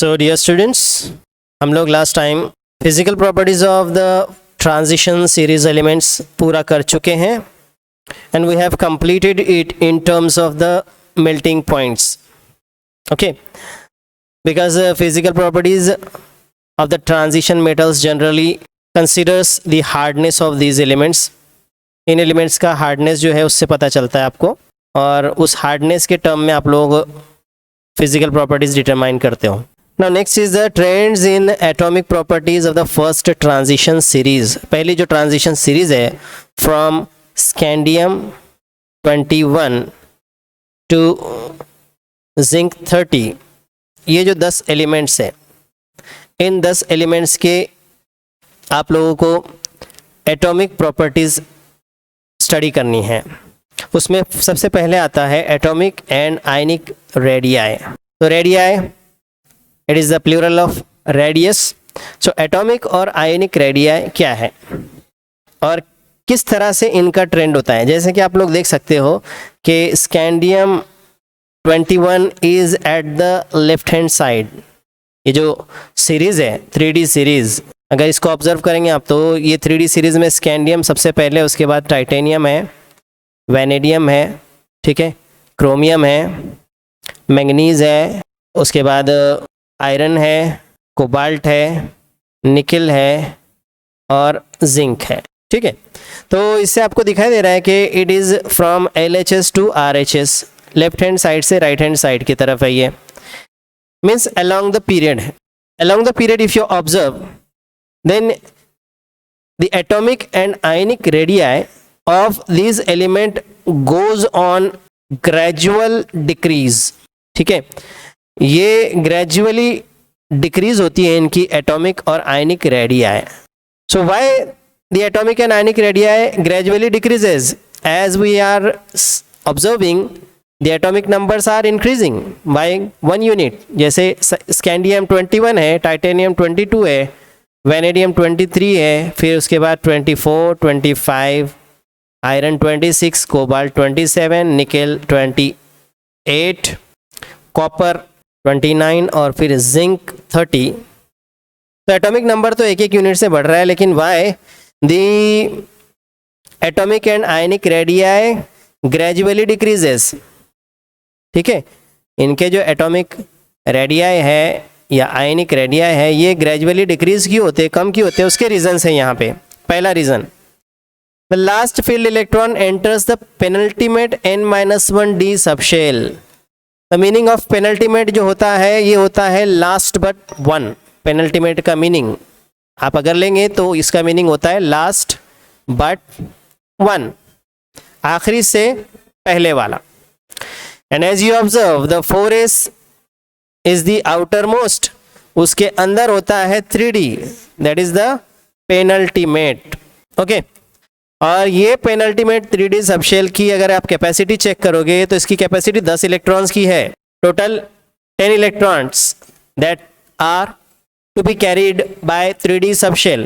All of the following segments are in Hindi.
सो डियर स्टूडेंट्स, हम लोग last time physical properties of the transition series elements पूरा कर चुके हैं and we have completed it in terms of the melting points. Okay, because physical properties of the transition metals generally considers the hardness of these elements. इन एलिमेंट्स का हार्डनेस जो है उससे पता चलता है आपको, और उस हार्डनेस के टर्म में आप लोग फिजिकल प्रॉपर्टीज डिटरमाइन करते हो. Now next is the trends in atomic properties of the first transition series. पहली जो transition series है from scandium 21 to zinc 30, ये जो 10 एलिमेंट्स हैं, इन 10 एलिमेंट्स के आप लोगों को एटॉमिक प्रॉपर्टीज स्टडी करनी है. उसमें सबसे पहले आता है एटॉमिक एंड आयनिक रेडियाई. तो radii, it is the plural of radius. So atomic और आयनिक रेडियाई क्या है और किस तरह से इनका ट्रेंड होता है. जैसे कि आप लोग देख सकते हो कि scandium 21 is at the left hand side. ये जो सीरीज़ है 3D सीरीज़, अगर इसको ऑब्जर्व करेंगे आप तो ये 3D सीरीज़ में स्कैंडियम सबसे पहले, उसके बाद टाइटेनियम है, वैनेडियम है, ठीक है, क्रोमियम है, मैंगनीज़ है, उसके बाद आयरन है, कोबाल्ट है, निकल है और जिंक है. ठीक है, तो इससे आपको दिखाई दे रहा है कि it is from LHS to RHS, left hand side से राइट हैंड साइड की तरफ है. ये मीन्स अलोंग द पीरियड है. Along the period if you observe then the atomic and ionic radii of this element goes on gradual decrease. ठीक है, ये ग्रेजुअली डिक्रीज होती है इनकी एटॉमिक और ionic radii. So why the atomic and ionic radii gradually decreases? As we are observing the atomic numbers are increasing by 1 unit. जैसे स्कैंडियम 21 है, टाइटेनियम 22 है, वैनेडियम 23 है, फिर उसके बाद 24, 25, आयरन 26, कोबाल्ट 27, निकेल 28, कॉपर 29 और फिर जिंक 30. तो एटॉमिक नंबर तो एक एक यूनिट से बढ़ रहा है, लेकिन why the atomic and ionic radii gradually decreases. ठीक है, इनके जो एटॉमिक रेडियाई है या आयनिक रेडियाई है ये ग्रेजुअली डिक्रीज क्यों होते हैं, कम क्यों होते हैं, उसके रीजंस हैं यहाँ पे. पहला reason, the last field electron enters the penultimate n-1d subshell. The meaning of penultimate जो होता है ये होता है लास्ट बट वन. पेनल्टीमेट का मीनिंग आप अगर लेंगे तो इसका मीनिंग होता है लास्ट बट वन, आखिरी से पहले वाला. And as you observe the 4s is the outermost, उसके अंदर होता है 3D, that is the penultimate. Okay, और ये पेनल्टीमेट 3D सबशेल की अगर आप कैपेसिटी चेक करोगे तो इसकी कैपेसिटी 10 इलेक्ट्रॉन्स की है. Total 10 electrons that are to be carried by 3D subshell.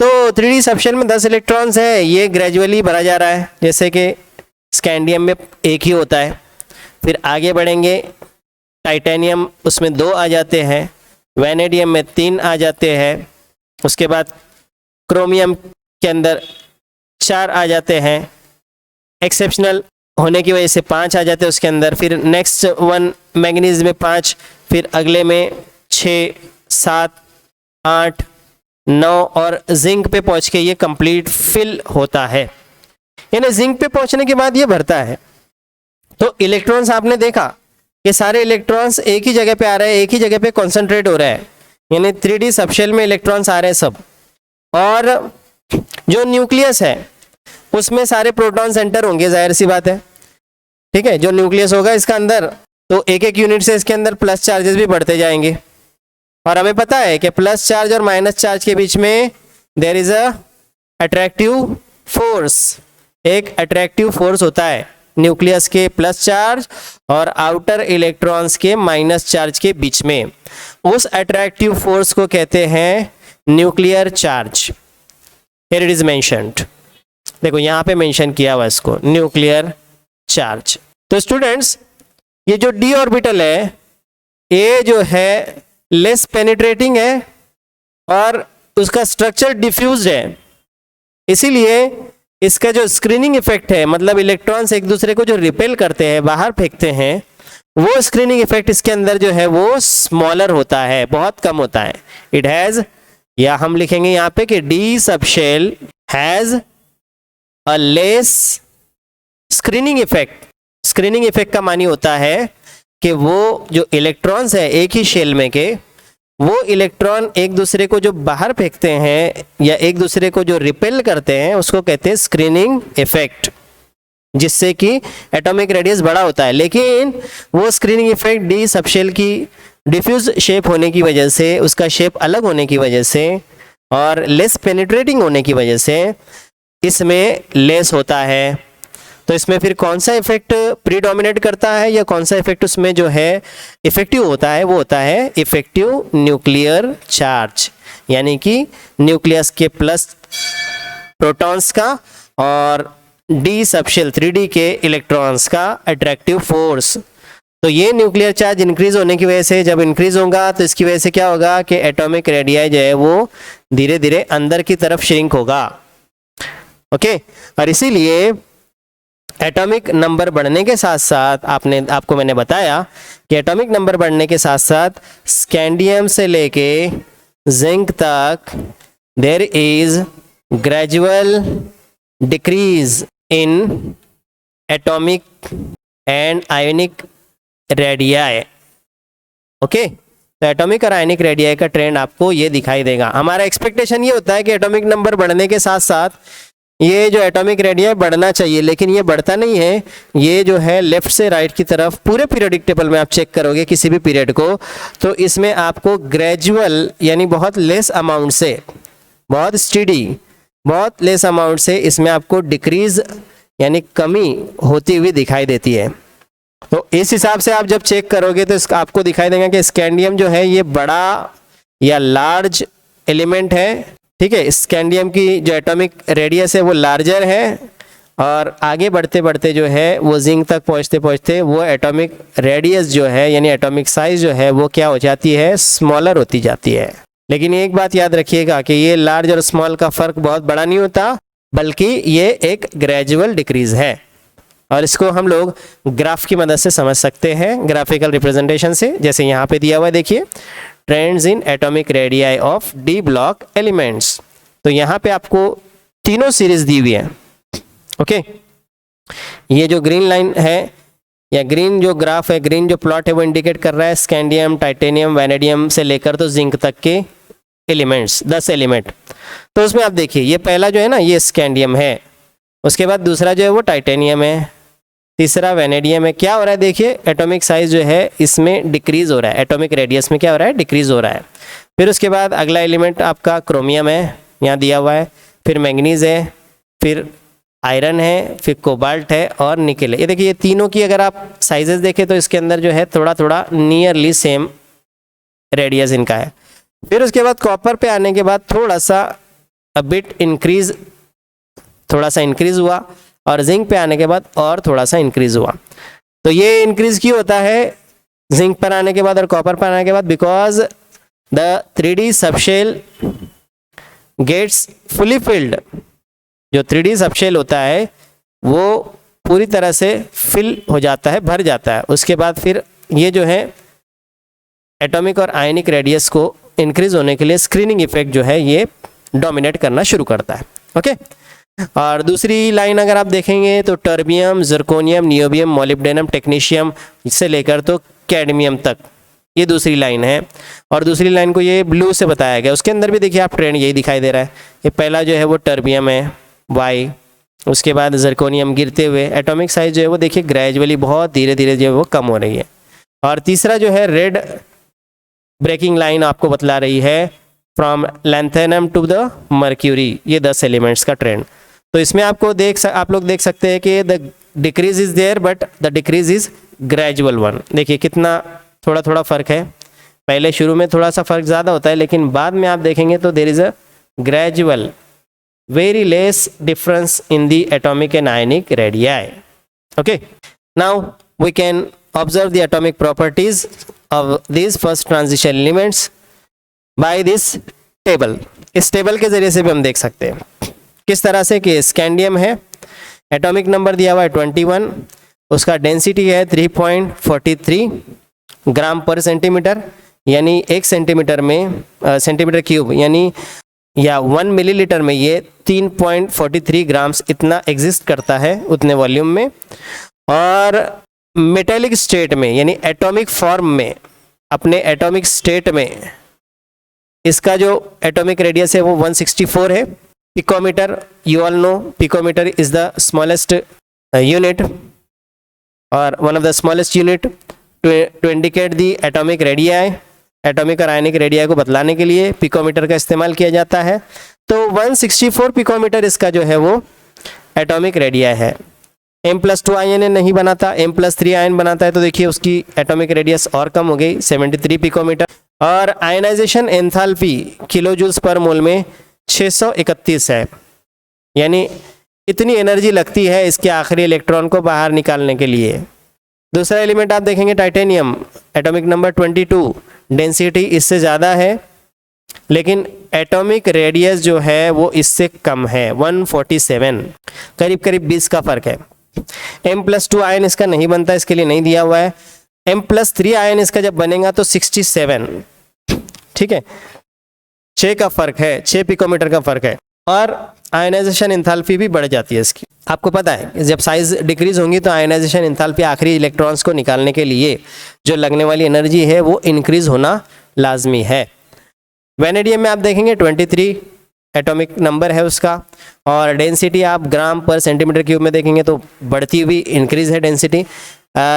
तो 3D सबशेल में 10 इलेक्ट्रॉन्स है, ये ग्रेजुअली बढ़ा जा रहा है. जैसे कि स्कैंडियम में एक ही होता है, फिर आगे बढ़ेंगे टाइटेनियम उसमें 2 आ जाते हैं, वैनेडियम में 3 आ जाते हैं, उसके बाद क्रोमियम के अंदर 4 आ जाते हैं, एक्सेप्शनल होने की वजह से 5 आ जाते हैं उसके अंदर, फिर नेक्स्ट वन मैंगनीज में 5, फिर अगले में 6, 7, 8, 9 और जिंक पे पहुंच के ये कंप्लीट फिल होता है. यानी जिंक पे पहुंचने के बाद ये भरता है. तो इलेक्ट्रॉन्स आपने देखा ये सारे इलेक्ट्रॉन्स एक ही जगह पे आ रहे हैं, एक ही जगह पे कॉन्सेंट्रेट हो रहा है, यानी 3D सबशेल में इलेक्ट्रॉन्स आ रहे हैं सब. और जो न्यूक्लियस है उसमें सारे प्रोटॉन सेंटर होंगे, जाहिर सी बात है. ठीक है, जो न्यूक्लियस होगा इसका अंदर तो एक एक यूनिट से इसके अंदर प्लस चार्जेस भी बढ़ते जाएंगे. और हमें पता है कि प्लस चार्ज और माइनस चार्ज के बीच में there is a attractive force. एक अट्रैक्टिव फोर्स होता है न्यूक्लियस के प्लस चार्ज और आउटर इलेक्ट्रॉन्स के माइनस चार्ज के बीच में. उस अट्रैक्टिव फोर्स को कहते हैं nuclear charge. Here it is mentioned. देखो यहाँ पे मेंशन किया हुआ इसको, न्यूक्लियर चार्ज. तो स्टूडेंट्स ये जो d ऑर्बिटल है ये जो है लेस पेनिट्रेटिंग है और उसका स्ट्रक्चर डिफ्यूज्ड है, इसीलिए इसका जो स्क्रीनिंग इफेक्ट है, मतलब इलेक्ट्रॉन्स एक दूसरे को जो रिपेल करते हैं, बाहर फेंकते हैं, वो स्क्रीनिंग इफेक्ट इसके अंदर जो है वो स्मॉलर होता है, बहुत कम होता है। इट हैज, या हम लिखेंगे यहाँ पे कि D subshell has a less screening effect. Screening effect का मानी होता है कि वो जो इलेक्ट्रॉन्स है एक ही शेल में के, वो इलेक्ट्रॉन एक दूसरे को जो बाहर फेंकते हैं या एक दूसरे को जो रिपेल करते हैं, उसको कहते हैं स्क्रीनिंग इफेक्ट, जिससे कि एटॉमिक रेडियस बड़ा होता है। लेकिन वो स्क्रीनिंग इफेक्ट डी सबशेल की डिफ्यूज शेप होने की वजह से, उसका शेप अलग होने की वजह से और लेस पेनिट्रेटिंग होने की वजह से इसमें लेस होता है। तो इसमें फिर कौन सा इफेक्ट प्रीडोमिनेट करता है या कौन सा इफेक्ट उसमें जो है इफेक्टिव होता है, वो होता है इफेक्टिव न्यूक्लियर चार्ज, यानी कि न्यूक्लियस के प्लस प्रोटॉन्स का और डी सबशेल 3D के इलेक्ट्रॉन्स का अट्रैक्टिव फोर्स। तो ये न्यूक्लियर चार्ज इंक्रीज होने की वजह से, जब इंक्रीज होगा तो इसकी वजह से क्या होगा कि एटॉमिक रेडियाई जो है वो धीरे धीरे अंदर की तरफ श्रिंक होगा। ओके, और इसीलिए एटॉमिक नंबर बढ़ने के साथ साथ आपको मैंने बताया कि एटॉमिक नंबर बढ़ने के साथ साथ स्कैंडियम से लेके जिंक तक there is gradual decrease in atomic and ionic radii. Okay, तो एटॉमिक और आयनिक रेडियाई का ट्रेंड आपको ये दिखाई देगा। हमारा एक्सपेक्टेशन ये होता है कि एटॉमिक नंबर बढ़ने के साथ साथ ये जो एटॉमिक रेडियाई बढ़ना चाहिए, लेकिन ये बढ़ता नहीं है। ये जो है लेफ्ट से राइट की तरफ पूरे पीरियोडिक टेबल में आप चेक करोगे किसी भी पीरियड को, तो इसमें आपको ग्रेजुअल यानी बहुत लेस अमाउंट से, बहुत स्टडी, बहुत लेस अमाउंट से इसमें आपको डिक्रीज यानी कमी होती हुई दिखाई देती है। तो इस हिसाब से आप जब चेक करोगे तो इसका आपको दिखाई देगा कि स्कैंडियम जो है ये बड़ा या लार्ज एलिमेंट है। ठीक है, स्कैंडियम की जो एटॉमिक रेडियस है वो लार्जर है और आगे बढ़ते बढ़ते जो है वो जिंक तक पहुंचते पहुंचते वो एटॉमिक रेडियस जो है यानी एटॉमिक साइज जो है वो क्या हो जाती है, स्मॉलर होती जाती है। लेकिन एक बात याद रखिएगा कि ये लार्ज और स्मॉल का फर्क बहुत बड़ा नहीं होता, बल्कि ये एक ग्रेजुअल डिक्रीज है और इसको हम लोग ग्राफ की मदद से समझ सकते हैं, ग्राफिकल रिप्रेजेंटेशन से। जैसे यहाँ पे दिया हुआ है, देखिए trends in atomic radii of D block elements. तो यहाँ पे आपको तीनों सीरीज दी हुई है। ओके, ये जो ग्रीन लाइन है या ग्रीन जो ग्राफ है, ग्रीन जो प्लॉट है वो इंडिकेट कर रहा है स्कैंडियम, टाइटेनियम, वैनेडियम से लेकर तो जिंक तक के एलिमेंट्स, 10 एलिमेंट। तो उसमें आप देखिए ये पहला जो है ना ये स्कैंडियम है, उसके बाद दूसरा जो है वो टाइटेनियम है, तीसरा वैनेडियम है। क्या हो रहा है, देखिए एटॉमिक साइज जो है इसमें डिक्रीज हो रहा है, एटॉमिक रेडियस में क्या हो रहा है, डिक्रीज हो रहा है। फिर उसके बाद अगला एलिमेंट आपका क्रोमियम है, यहाँ दिया हुआ है, फिर मैंगनीज है, फिर आयरन है, फिर कोबाल्ट है और निकेल है। ये देखिए ये तीनों की अगर आप साइजेस देखें तो इसके अंदर जो है थोड़ा थोड़ा नियरली सेम रेडियस इनका है। फिर उसके बाद कॉपर पे आने के बाद थोड़ा सा बिट इंक्रीज, थोड़ा सा इंक्रीज हुआ और जिंक पे आने के बाद और थोड़ा सा इंक्रीज हुआ। तो ये इंक्रीज क्यों होता है जिंक पर आने के बाद और कॉपर पर आने के बाद? Because the 3D subshell gets fully filled. जो 3D सबशेल होता है वो पूरी तरह से फिल हो जाता है, भर जाता है। उसके बाद फिर ये जो है एटॉमिक और आयनिक रेडियस को इंक्रीज होने के लिए स्क्रीनिंग इफेक्ट जो है ये डोमिनेट करना शुरू करता है। ओके, और दूसरी लाइन अगर आप देखेंगे तो terbium, zirconium, niobium, molybdenum, technetium से लेकर तो कैडमियम तक, ये दूसरी लाइन है। और दूसरी लाइन को ये ब्लू से बताया गया, उसके अंदर भी देखिए आप ट्रेंड यही दिखाई दे रहा है। ये पहला जो है वो टर्बियम है वाई, उसके बाद जर्कोनियम गिरते हुए एटॉमिक साइज जो है वो देखिए ग्रेजुअली बहुत धीरे धीरे जो है वो कम हो रही है। और तीसरा जो है रेड ब्रेकिंग लाइन आपको बतला रही है from lanthanum to the mercury, ये 10 एलिमेंट्स का ट्रेंड। तो इसमें आपको आप लोग देख सकते हैं कि the decrease is there but the decrease is gradual one. देखिए कितना थोड़ा थोड़ा फर्क है, पहले शुरू में थोड़ा सा फर्क ज़्यादा होता है लेकिन बाद में आप देखेंगे तो there is a gradual very less difference in the atomic and ionic radii. Okay, now we can observe the atomic properties of this first transition elements by this table. इस टेबल के जरिए से भी हम देख सकते हैं किस तरह से कि स्कैंडियम है, एटॉमिक नंबर दिया हुआ है 21, उसका डेंसिटी है 3.43 ग्राम पर सेंटीमीटर, यानी 1 सेंटीमीटर में सेंटीमीटर क्यूब यानी या 1 मिलीलीटर में ये 3.43 ग्राम्स इतना एग्जिस्ट करता है उतने वॉल्यूम में। और मेटेलिक स्टेट में यानी एटॉमिक फॉर्म में, अपने एटॉमिक स्टेट में इसका जो एटॉमिक रेडियस है वो 164 है। Picometre, you all know picometre is the smallest unit और one of the smallest unit to indicate the atomic radii. Atomic और आयनिक रेडिया को बतलाने के लिए पिकोमीटर का इस्तेमाल किया जाता है। तो 164 पिकोमीटर इसका जो है वो एटॉमिक रेडिया है। M+2 आयन नहीं बनाता, M+3 आयन बनाता है, तो देखिए उसकी एटॉमिक रेडियस और कम हो गई 73 पिकोमीटर। और ionization enthalpy kilo joules per मोल में 631 है, यानी इतनी एनर्जी लगती है इसके आखिरी इलेक्ट्रॉन को बाहर निकालने के लिए। दूसरा एलिमेंट आप देखेंगे टाइटेनियम, एटॉमिक नंबर 22, डेंसिटी इससे ज़्यादा है लेकिन एटॉमिक रेडियस जो है वो इससे कम है 147, करीब करीब 20 का फर्क है। M+2 आयन इसका नहीं बनता, इसके लिए नहीं दिया हुआ है। M+3 आयन इसका जब बनेगा तो 67, ठीक है, 6 का फर्क है, 6 पिकोमीटर का फर्क है। और आयनाइजेशन एंथैल्पी भी बढ़ जाती है इसकी। आपको पता है जब साइज डिक्रीज होंगी तो आयनाइजेशन एंथैल्पी आखिरी इलेक्ट्रॉन्स को निकालने के लिए जो लगने वाली एनर्जी है वो इंक्रीज होना लाजमी है। वेनेडियम में आप देखेंगे 23 एटॉमिक नंबर है उसका, और डेंसिटी आप ग्राम पर सेंटीमीटर क्यूब में देखेंगे तो बढ़ती हुई इंक्रीज है डेंसिटी।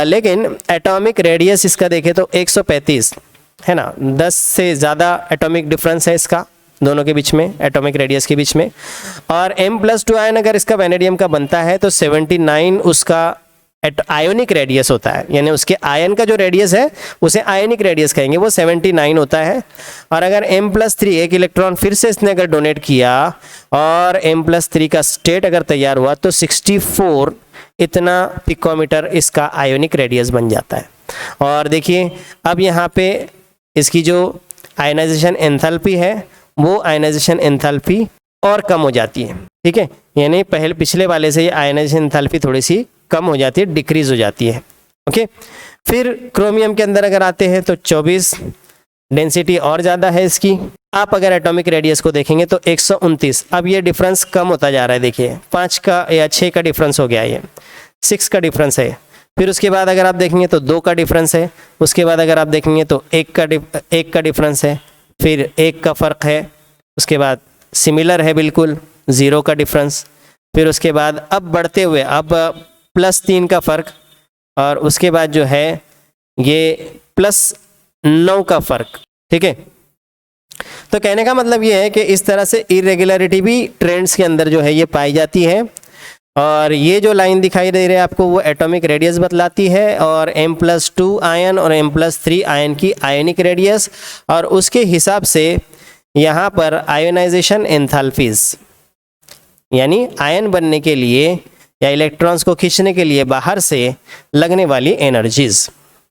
लेकिन एटॉमिक रेडियस इसका देखें तो 135 है ना, 10 से ज़्यादा एटॉमिक डिफरेंस है इसका दोनों के बीच में, एटॉमिक रेडियस के बीच में। और M+2 आयन अगर इसका वेनेडियम का बनता है तो 79 उसका आयोनिक रेडियस होता है, यानी उसके आयन का जो रेडियस है उसे आयनिक रेडियस कहेंगे, वो 79 होता है। और अगर M+3 एक इलेक्ट्रॉन फिर से इसने अगर डोनेट किया और M+3 का स्टेट अगर तैयार हुआ तो 64 इतना पिकोमीटर इसका आयोनिक रेडियस बन जाता है। और देखिए अब यहाँ पे इसकी जो आयनाइजेशन एंथैल्पी है वो आयनाइजेशन एंथैल्पी और कम हो जाती है, ठीक है, यानी पिछले वाले से ये आयनाइजेशन एंथैल्पी थोड़ी सी कम हो जाती है, डिक्रीज हो जाती है। ओके, फिर क्रोमियम के अंदर अगर आते हैं तो 24, डेंसिटी और ज़्यादा है इसकी। आप अगर एटॉमिक रेडियस को देखेंगे तो 129, अब ये डिफरेंस कम होता जा रहा है, देखिए 5 का या 6 का डिफरेंस हो गया, ये 6 का डिफरेंस है। फिर उसके बाद अगर आप देखेंगे तो 2 का डिफरेंस है, उसके बाद अगर आप देखेंगे तो 1 का डिफरेंस है, फिर 1 का फ़र्क है, उसके बाद सिमिलर है बिल्कुल 0 का डिफरेंस, फिर उसके बाद अब बढ़ते हुए अब +3 का फ़र्क, और उसके बाद जो है ये +9 का फ़र्क, ठीक है। तो कहने का मतलब ये है कि इस तरह से इरेगुलरिटी भी ट्रेंड्स के अंदर जो है ये पाई जाती है। और ये जो लाइन दिखाई दे रही है आपको वो एटॉमिक रेडियस बतलाती है, और M+2 आयन और M+3 आयन की आयनिक रेडियस, और उसके हिसाब से यहाँ पर आयोनाइजेशन एंथैल्पीज यानी आयन बनने के लिए या इलेक्ट्रॉन्स को खींचने के लिए बाहर से लगने वाली एनर्जीज।